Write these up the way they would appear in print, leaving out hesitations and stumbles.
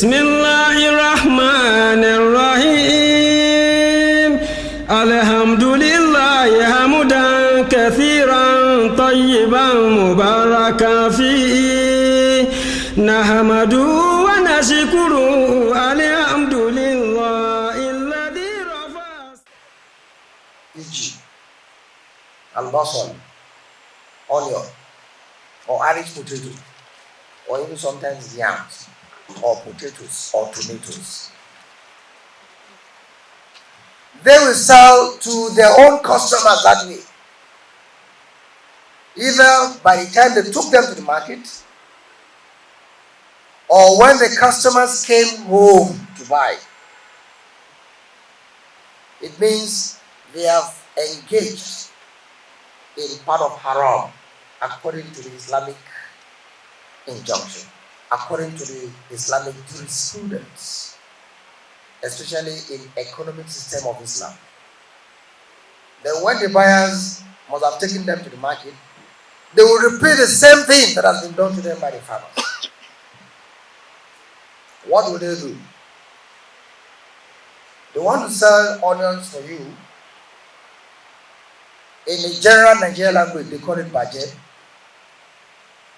Bismillahirrahmanirrahim. Alhamdulillah hamdan kathiran tayyiban mubarakan fihi. Nahmadu wa nashkuru alhamdulillah alladhi rafa. E.g. al-basal, onion, or Irish potato, or even sometimes yams, or potatoes, or tomatoes. They will sell to their own customers that way. Either by the time they took them to the market, or when the customers came home to buy. It means they have engaged in part of haram according to the Islamic injunction, according to the Islamic jurisprudence, especially in economic system of Islam. Then when the buyers must have taken them to the market, they will repeat the same thing that has been done to them by the farmers. What will they do? They want to sell onions for you. In the general Nigerian language, they call it budget.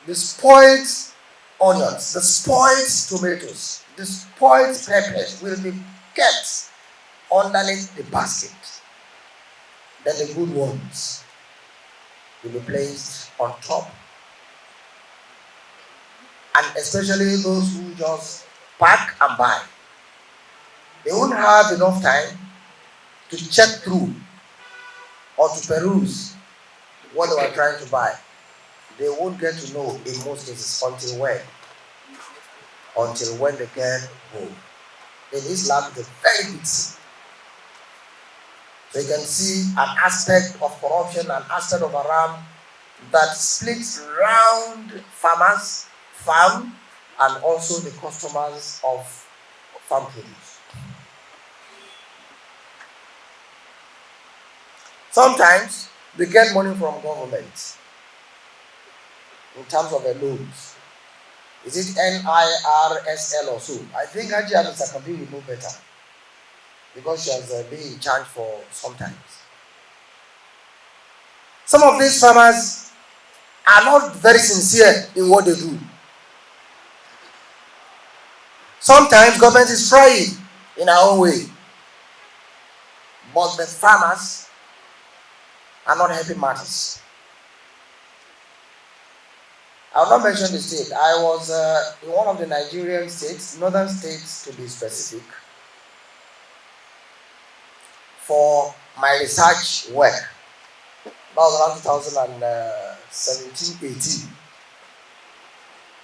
The spoiled onions, the spoiled tomatoes, the spoiled peppers will be kept underneath the basket. Then the good ones will be placed on top. And especially those who just pack and buy. They won't have enough time to check through or to peruse what they were trying to buy. They won't get to know in most cases until when? Until when they get home. In Islam, it's a very big sin. So you can see an aspect of corruption, an aspect of haram that splits round farmers, farm, and also the customers of farm produce. Sometimes they get money from government in terms of their loans. Is it NIRSL or so? I think Haji Abisa Kabir will know better because she has been in charge for some time. Some of these farmers are not very sincere in what they do. Sometimes government is trying in our own way, but the farmers are not helping matters. I will not mention the state. I was in one of the Nigerian states, northern states to be specific, for my research work. That was around 2017-18.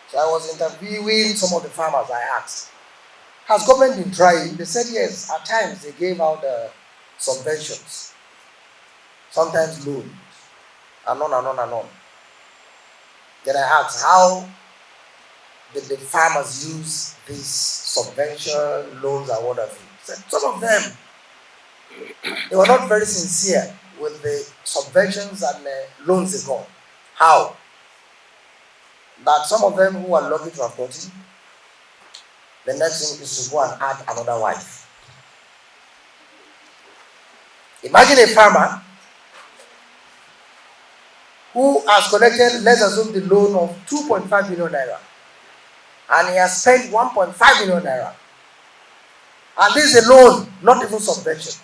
So I was interviewing some of the farmers. I asked, has government been trying? They said yes. At times they gave out subventions, sometimes loans, and on and on and on. Then I asked, how did the farmers use these subvention loans and whatever? Said some of them, they were not very sincere with the subventions and loans they got. How? That some of them who are lucky to have gotten, the next thing is to go and add another wife. Imagine a farmer who has collected, let's assume, the loan of 2.5 million naira, and he has spent 1.5 million naira. And this is a loan, not even subvention.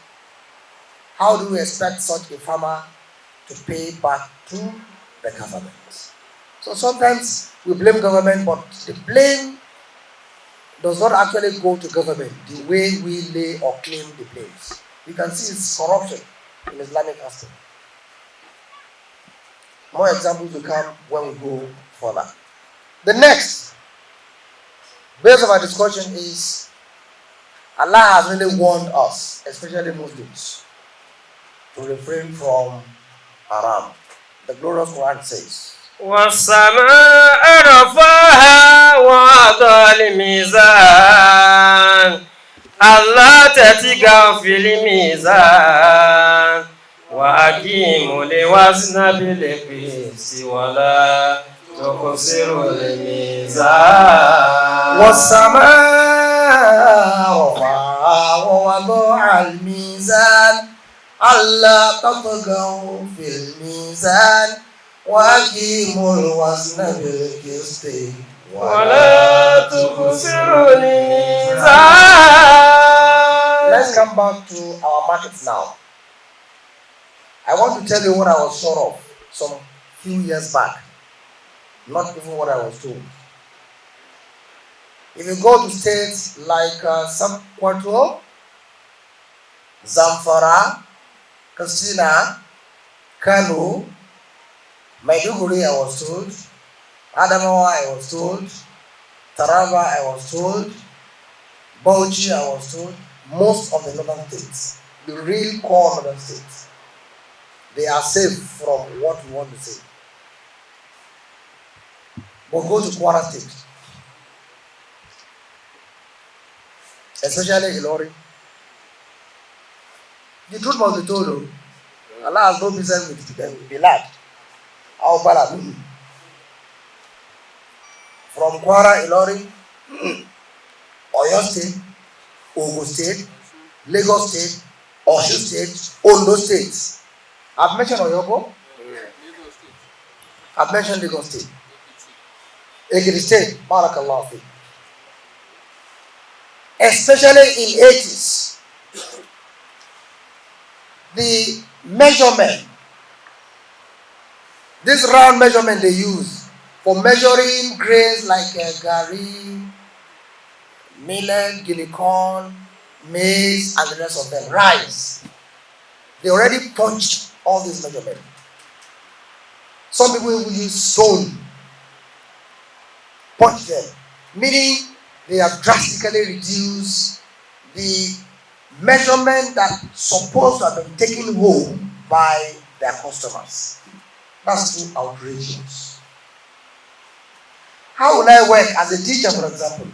How do we expect such a farmer to pay back to the government? So sometimes we blame government, but the blame does not actually go to government the way we lay or claim the blames. You can see it's corruption in Islamic aspect. More examples will come when we go further. The next base of our discussion is Allah has really warned us, especially Muslims, to refrain from haram. The glorious Quran says, وَالسَّمَاءَ رَفَعَهَا وَوَضَعَ الْمِيزَانَ أَلَّا تَطْغَوْا فِي الْمِيزَانِ وَأَقِيمُوا الْوَزْنَ بِالْقِسْطِ وَلَا تُخْسِرُوا الْمِيزَانَ. وَالسَّمَاءَ ألا تطغوا في الميزان وأقيموا الوزن بالقسط ولا تخسروا الميزان. Let's come back to our markets now. I want to tell you what I was sure of some few years back. Not even what I was told. If you go to states like Sokoto, Zamfara, Katsina, Kano, Maiduguri, I was told, Adamawa, I was told, Taraba, I was told, Bauchi, I was told, most of the northern states, the real core northern states, they are safe from what we want to say. But go to Kwara State, especially Ilori. The truth must be told, though. Allah has no business with them, be lad. How bad. From Kwara, Ilori, Oyo State, Ogun State, Lagos State, Osun State, Ondo State. I've mentioned Oyobo. I've mentioned Lagos State. Ekiti State, Barakallahu fi. Especially in 80s, the measurement, this round measurement they use for measuring grains like gari, millet, guinea corn, maize, and the rest of them, rice. They already punched all these measurements. Some people will use stone, punch them, meaning they have drastically reduced the measurement that's supposed to have been taken home by their customers. That's too outrageous. How will I work as a teacher, for example?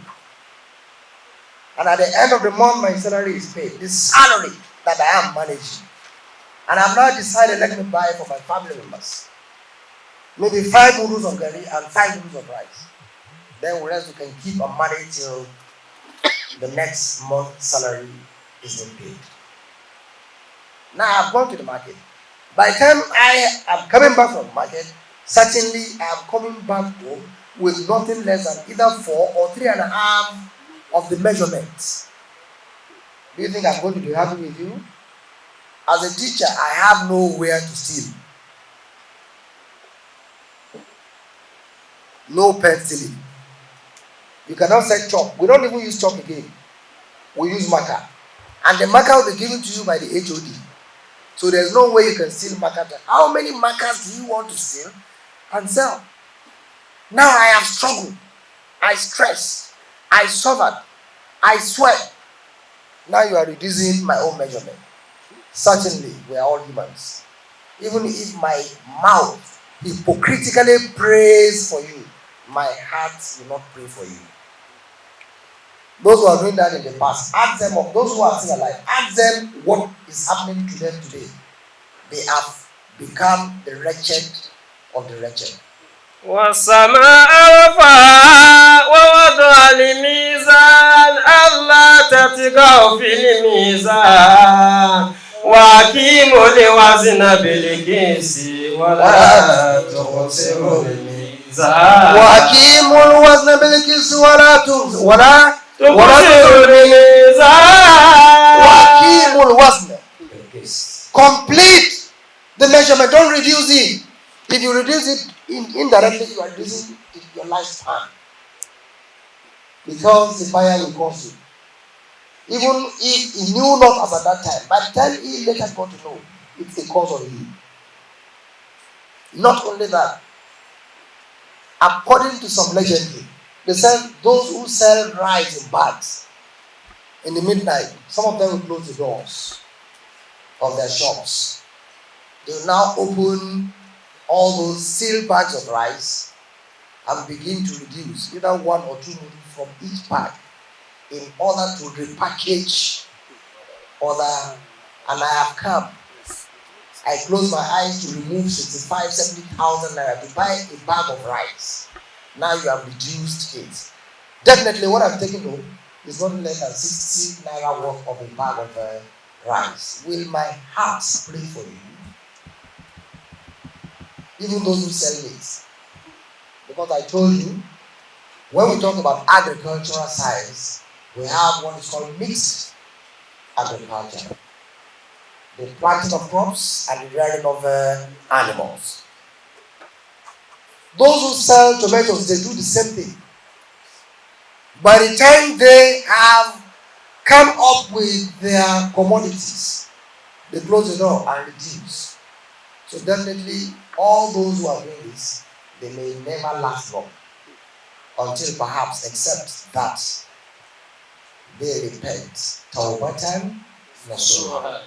And at the end of the month, my salary is paid, the salary that I am managing. And I've now decided, let me buy for my family members. Maybe 5 noodles of gari and 5 noodles of rice. Then the rest we can keep and manage till the next month's salary is being paid. Now I've gone to the market. By the time I am coming back from the market, certainly I am coming back home with nothing less than either 4 or 3.5 of the measurements. Do you think I'm going to be happy with you? As a teacher, I have nowhere to steal. No penciling. You cannot say chalk. We don't even use chalk again. We use marker. And the marker will be given to you by the HOD. So there's no way you can steal marker. How many markers do you want to steal and sell? Now I have struggled. I stress. I suffered. I sweat. Now you are reducing my own measurement. Certainly, we are all humans. Even if my mouth hypocritically prays for you, my heart will not pray for you. Those who are doing that in the past, ask them of those who are still alive, ask them what is happening to them today. They have become the wretched of the wretched. والسماء رفعها ووضع الميزان ألا تطغوا في الميزان وأقيموا الوزن بالقسط ولا تخسروا الميزان. وأقيموا الوزن بالقسط ولا تخسروا الميزان. وأقيموا الوزن. Complete the measurement. Don't reduce it. If you reduce it indirectly, you are reducing your lifespan. Because the buyer will cause you. Even if he knew not as at that time, by the time he later got to know, it's a cause on him. Not only that, according to some legend, they said those who sell rice in bags in the midnight, some of them will close the doors of their shops. They will now open all those sealed bags of rice and begin to reduce either 1 or 2 noodles from each bag in order to repackage other. And I have come. I close my eyes to remove 65,000-70,000 naira to buy a bag of rice. Now you have reduced it. Definitely what I'm taking home is not less than 60 naira worth of a bag of rice, will my heart pray for you? Even those who sell meat. Because I told you, when we talk about agricultural science, we have what is called mixed agriculture. The planting of crops and the rearing of animals. Those who sell tomatoes, they do the same thing. By the time they have come up with their commodities, they close the door and reduce. So definitely, all those who are doing this, they may never last long. Until perhaps, except that they repent. Tawbatan nasuha.